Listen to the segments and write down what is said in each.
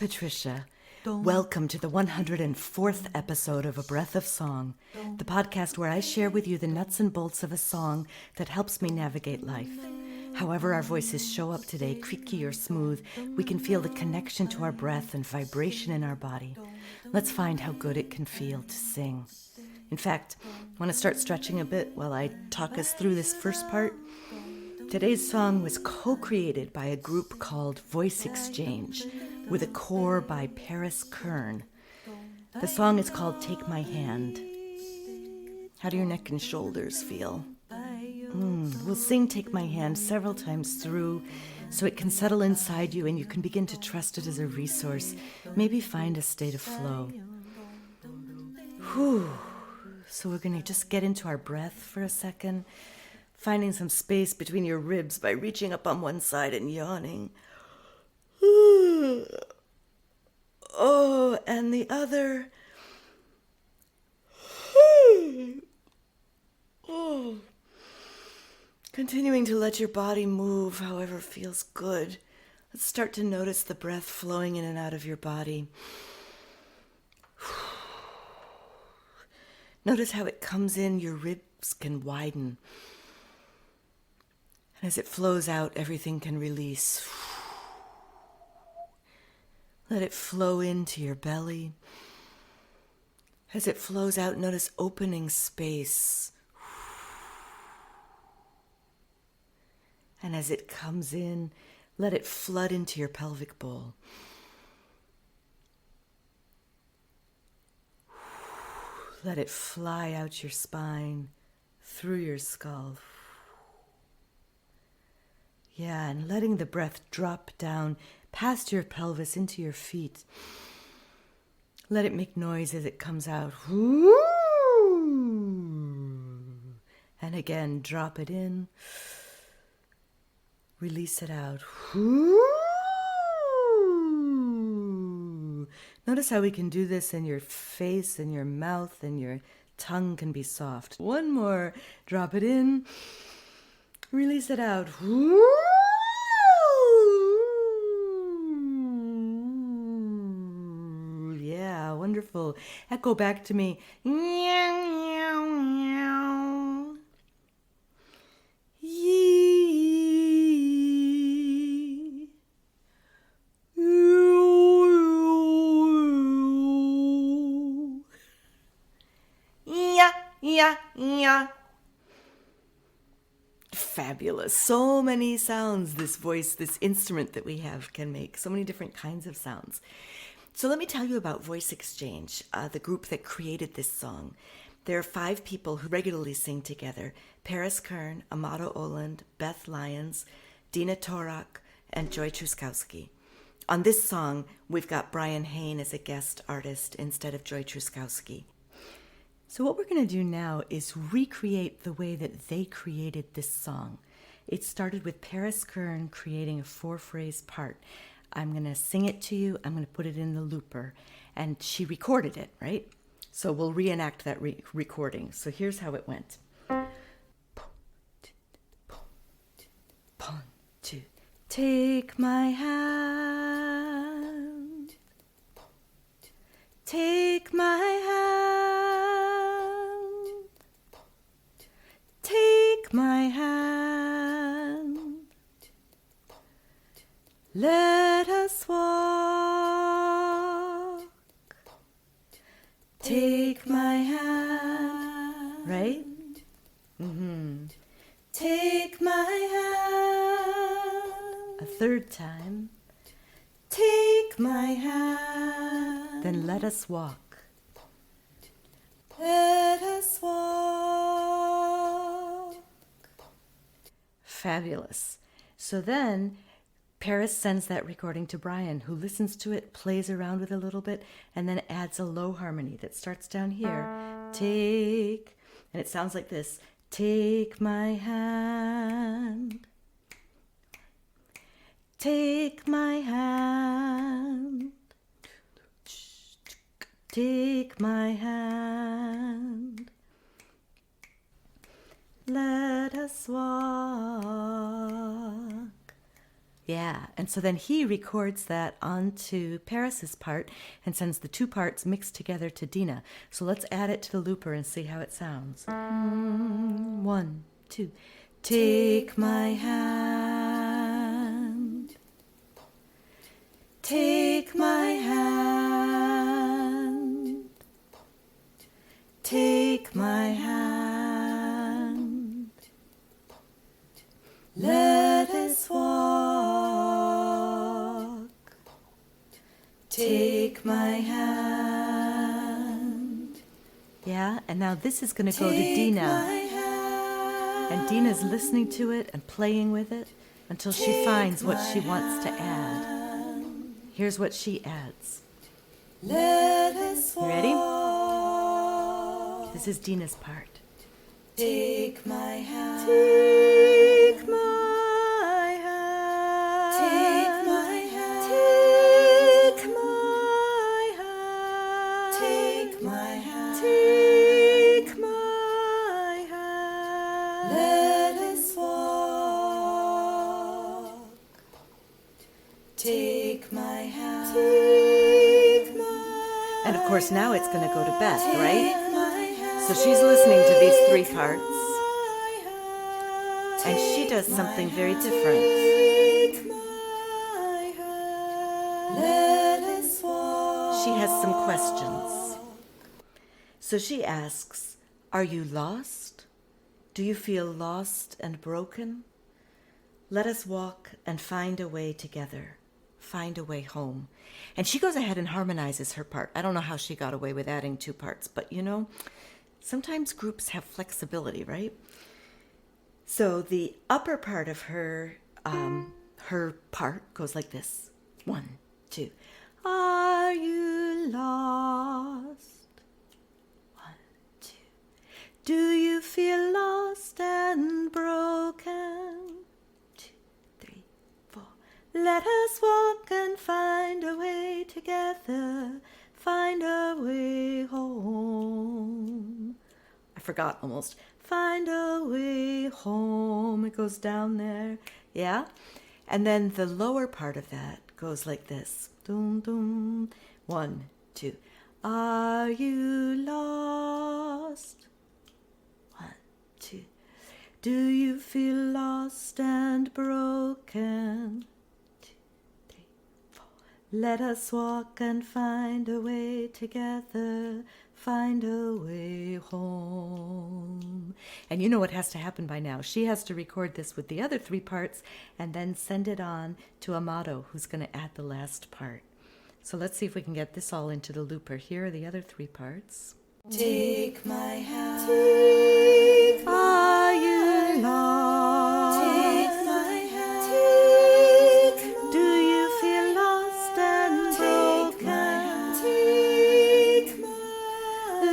Patricia. Welcome to the 104th episode of A Breath of Song, the podcast where I share with you the nuts and bolts of a song that helps me navigate life. However our voices show up today, creaky or smooth, we can feel the connection to our breath and vibration in our body. Let's find how good it can feel to sing. In fact, I want to start stretching a bit while I talk us through this first part. Today's song was co-created by a group called Voice Exchange with a core by Paris Kern. The song is called Take My Hand. How do your neck and shoulders feel? We'll sing Take My Hand several times through so it can settle inside you and you can begin to trust it as a resource. Maybe find a state of flow. So we're going to just get into our breath for a second. Finding some space between your ribs by reaching up on one side and yawning. Oh, and the other. Oh. Continuing to let your body move however feels good. Let's start to notice the breath flowing in and out of your body. Notice how it comes in, your ribs can widen. And as it flows out, everything can release. Let it flow into your belly. As it flows out, notice opening space. And as it comes in, let it flood into your pelvic bowl. Let it fly out your spine, through your skull. Yeah, and letting the breath drop down past your pelvis into your feet. Let it make noise as it comes out. And again, drop it in. Release it out. Notice how we can do this in your face and your mouth, and your tongue can be soft. One more. Drop it in. Release it out. Yeah, wonderful. Echo back to me. Yeah. Fabulous. So many sounds this voice, this instrument that we have can make. So many different kinds of sounds. So let me tell you about Voice Exchange, the group that created this song. There are 5 people who regularly sing together. Paris Kern, Amato Oland, Beth Lyons, Dina Torak, and Joy Truskowski. On this song, we've got Brian Hain as a guest artist instead of Joy Truskowski. So what we're going to do now is recreate the way that they created this song. It started with Paris Kern creating a 4-phrase part. I'm going to sing it to you. I'm going to put it in the looper. And she recorded it, right? So we'll reenact that recording. So here's how it went. 1, 2. Take my hand. Take my hand. Take my hand. Let us walk. Take my hand. Right? Take my hand. A third time. Take my hand. Then let us walk. Let us walk. Fabulous. So then Paris sends that recording to Brian, who listens to it, plays around with it a little bit, and then adds a low harmony that starts down here. Take, and it sounds like this. Take my hand. Take my hand. Take my hand. Let us walk. Yeah, and so then he records that onto Paris's part and sends the two parts mixed together to Dina. So let's add it to the looper and see how it sounds. 1, 2. Take my hand. Take my hand. Take my hand. Let us walk. Take my hand. Yeah, and now this is going to go to Dina. And Dina's listening to it and playing with it until she finds what she wants to add. Here's what she adds. You ready? This is Dina's part. Take my hand. Take my hand. Take my hand. Take my hand. Take my hand. Take my hand. Let us walk. Take my hand. Take my hand. And of course now it's going to go to Beth, right? So she's listening to these three parts, and she does something very different. She has some questions. So she asks, are you lost? Do you feel lost and broken? Let us walk and find a way together, find a way home. And she goes ahead and harmonizes her part. I don't know how she got away with adding two parts, but you know, sometimes groups have flexibility, right? So the upper part of her part goes like this. 1, 2. Are you lost? 1, 2. Do you feel lost and broken? 2, 3, 4. Let us walk and find a way together. Find a way home. I forgot almost. Find a way home. It goes down there. Yeah? And then the lower part of that goes like this. Dum, dum. 1, 2. Are you lost? 1, 2. Do you feel lost and broken? Let us walk and find a way together, find a way home. And you know what has to happen by now. She has to record this with the other three parts and then send it on to Amato, who's going to add the last part. So let's see if we can get this all into the looper. Here are the other three parts. Take my hand. Take Are you lost? Take my hand. Take Do you feel lost and broken? Take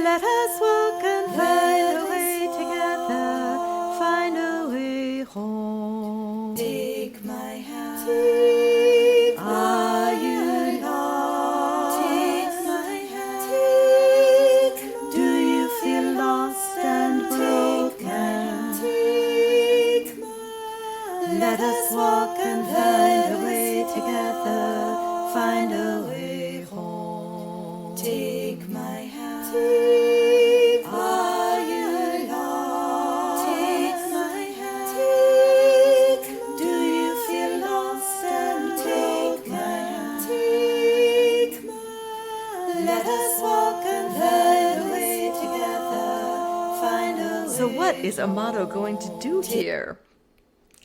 Let us walk and find a way together, find a way home. Take my hand. Take Are you lost? Take my hand. Take Do you feel lost and broken? Take Let us walk and find a way together, find a way home. Take my hand. Take Are you lost? Take my hand. Take Do you feel lost and broken? Take Let us walk and find a way together, find a way. So what is Amato going to do here?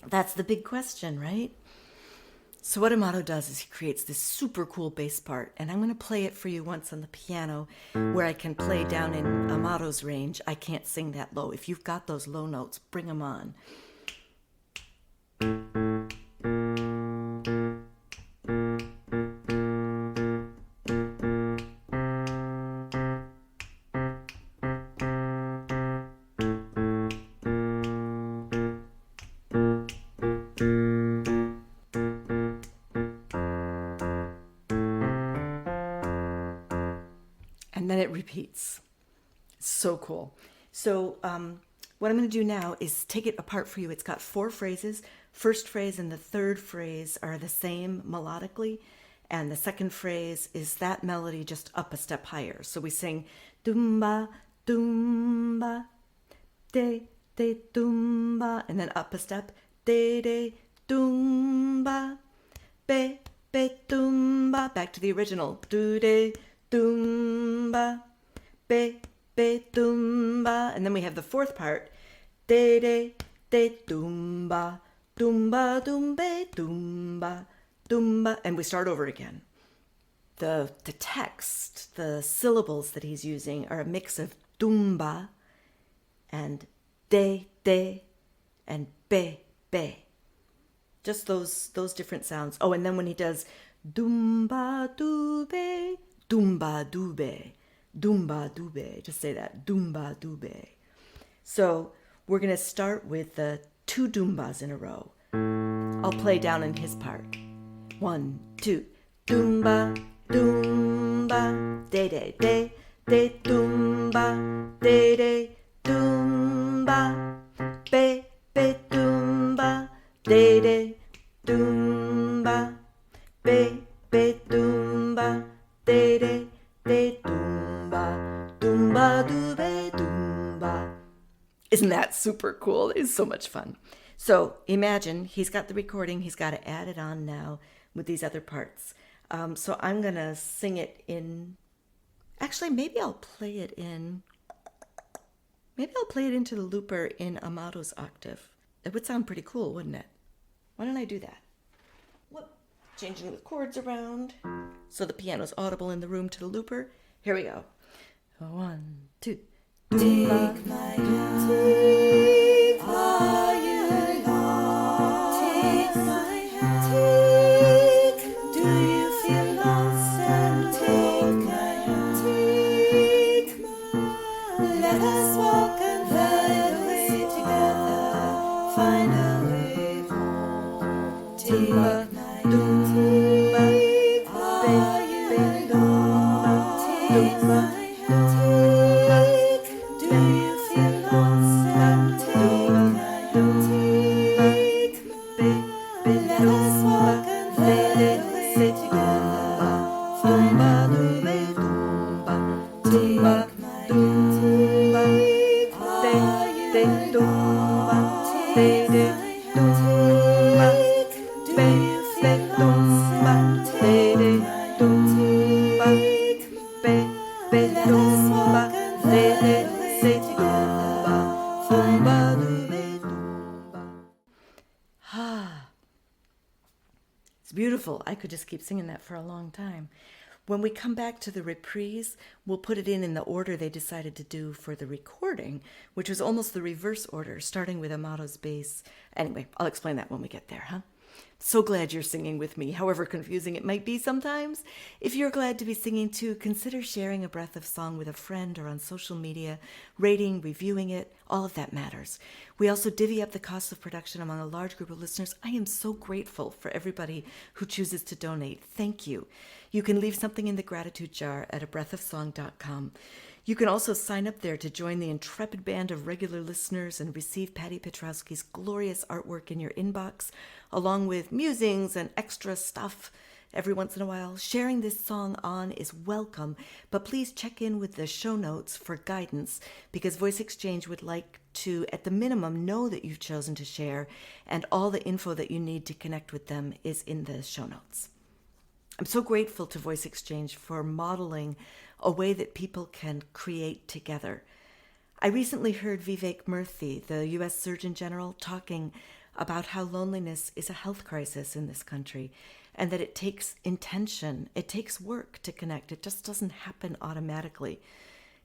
That's the big question, right? So what Amato does is he creates this super cool bass part, and I'm going to play it for you once on the piano where I can play down in Amato's range. I can't sing that low. If you've got those low notes, bring them on. And then it repeats. So cool. So what I'm going to do now is take it apart for you. It's got 4 phrases, first phrase and the third phrase are the same melodically, and the second phrase is that melody just up a step higher. So we sing dumba, dumba, de, dumba, and then up a step, de, dumba, be, dumba, back to the original, de, dumba, be, dumba, and then we have the fourth part, de, dumba, dumba, dumbe, dumba, dumba, and we start over again. The text, the syllables that he's using are a mix of dumba and de, and be. Just those different sounds. Oh, and then when he does dumba dube, dumba dube, dumba dube, just say that, dumba dube. So we're going to start with the 2 dumbas in a row. I'll play down in his part. 1, 2. Dumba, dumba, de, dumba, de, dumba, be, dumba, de, dumba, be, dumba, de, dumba, dumba, dube, dumba. Isn't that super cool? It's so much fun. So imagine he's got the recording. He's got to add it on now with these other parts. So I'm going to sing it in... Actually, maybe I'll play it into the looper in Amado's octave. It would sound pretty cool, wouldn't it? Why don't I do that? Whoop. Changing the chords around so the piano's audible in the room to the looper. Here we go. 1, 2. Take my hand, take my hand, take my hand, take. Do you feel lost? And take my hand, take my. Let us walk and find a way together, find a way home. Take my dumba, baby, dumba, take my hand. It's beautiful. I could just keep singing that for a long time. When we come back to the reprise, we'll put it in the order they decided to do for the recording, which was almost the reverse order, starting with Amado's bass. Anyway, I'll explain that when we get there, huh? So glad you're singing with me, however confusing it might be sometimes. If you're glad to be singing too, consider sharing A Breath of Song with a friend or on social media, rating, reviewing it. All of that matters. We also divvy up the cost of production among a large group of listeners. I am so grateful for everybody who chooses to donate. Thank you. You can leave something in the gratitude jar at abreathofsong.com. You can also sign up there to join the intrepid band of regular listeners and receive Patty Petrowski's glorious artwork in your inbox, along with musings and extra stuff every once in a while. Sharing this song on is welcome, but please check in with the show notes for guidance, because Voice Exchange would like to, at the minimum, know that you've chosen to share, and all the info that you need to connect with them is in the show notes. I'm so grateful to Voice Exchange for modeling a way that people can create together. I recently heard Vivek Murthy, the U.S. Surgeon General, talking about how loneliness is a health crisis in this country, and that it takes intention, it takes work to connect. It just doesn't happen automatically.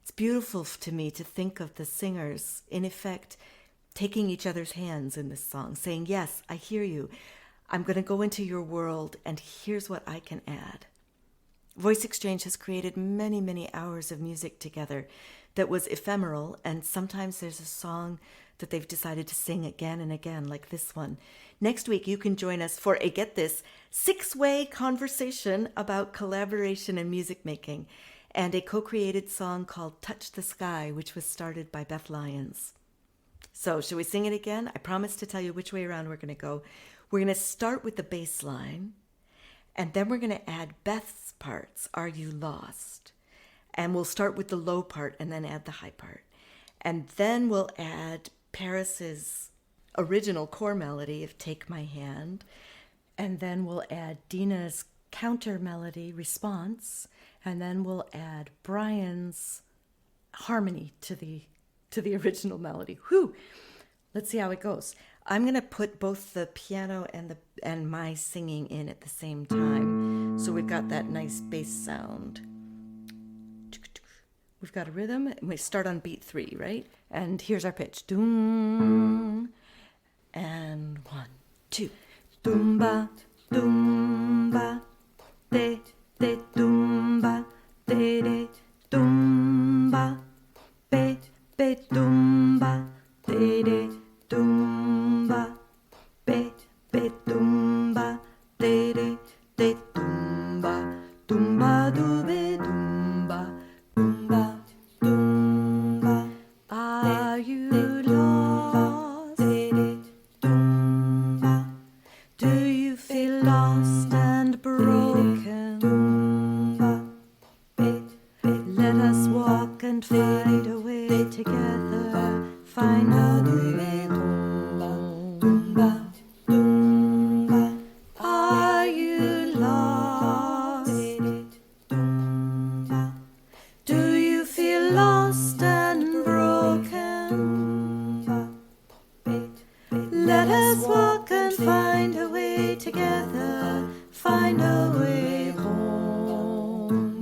It's beautiful to me to think of the singers, in effect, taking each other's hands in this song, saying, yes, I hear you. I'm going to go into your world, and here's what I can add. Voice Exchange has created many, many hours of music together that was ephemeral, and sometimes there's a song that they've decided to sing again and again, like this one. Next week, you can join us for a, get this, 6-way conversation about collaboration and music making, and a co-created song called Touch the Sky, which was started by Beth Lyons. So should we sing it again? I promise to tell you which way around we're going to go. We're going to start with the bass line, and then we're going to add Beth's parts, Are You Lost? And we'll start with the low part and then add the high part. And then we'll add Paris's original core melody of Take My Hand. And then we'll add Dina's counter melody response. And then we'll add Brian's harmony to the original melody. Whew! Let's see how it goes. I'm going to put both the piano and my singing in at the same time. So we've got that nice bass sound. We've got a rhythm, and we start on beat 3, right? And here's our pitch. Doom. And 1, 2. Doomba, doomba, de, doomba, de, doomba, be, doomba, de, doomba, be, doomba, de, doomba, doomba, doobe, doomba. Doomba, doomba, are you lost? Doomba, do you feel lost and broken? Doomba, let us walk and find a way together. Find a way home. Doomba, doomba, are you lost? Doomba, do you feel lost and broken? Let us walk and find a way together. Find a way home.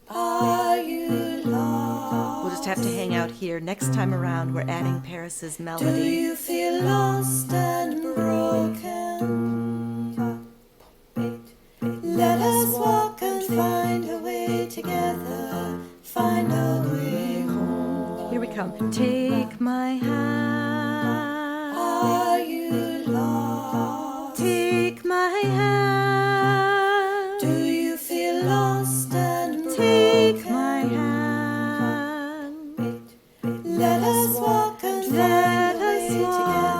Are you lost? We'll just have to hang out here. Next time around, we're adding Paris's melody. Do you feel lost and broken? Let us walk and find a way together. Find a way home. Here we come. Take my hand. Are you lost? Take my hand. Do you feel lost and broken? Take my hand. Let us walk and find a way together.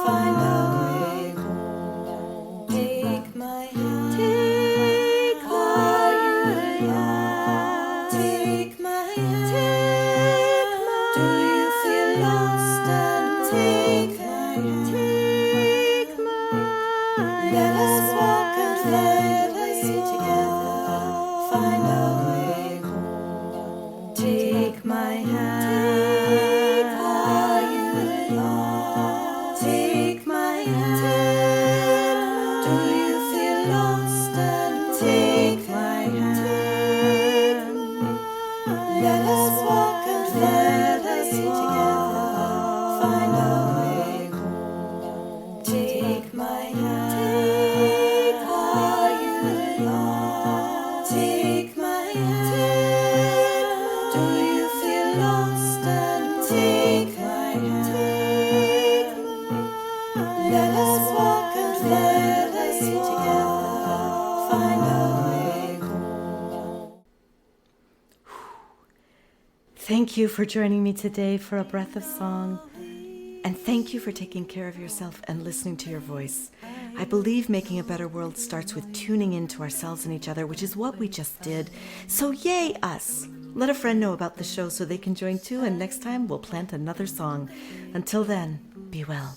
Find a way home. Take my hand. Take my hand. Take my hand. Do you feel lost and take my hand? Take my hand. Let us walk and find a way together. Find a way home. Take my hand. Are you lost? Take my hand. Do you feel lost and take my hand? Let us walk and find a way together. Find a way home. Take my hand. Are you lost? Take my hand. Do you feel lost and take my hand? Let us walk and find a way together. Find a way home. Thank you for joining me today for A Breath of Song. And thank you for taking care of yourself and listening to your voice. I believe making a better world starts with tuning into ourselves and each other, which is what we just did. So yay us! Let a friend know about the show so they can join too, and next time we'll plant another song. Until then, be well.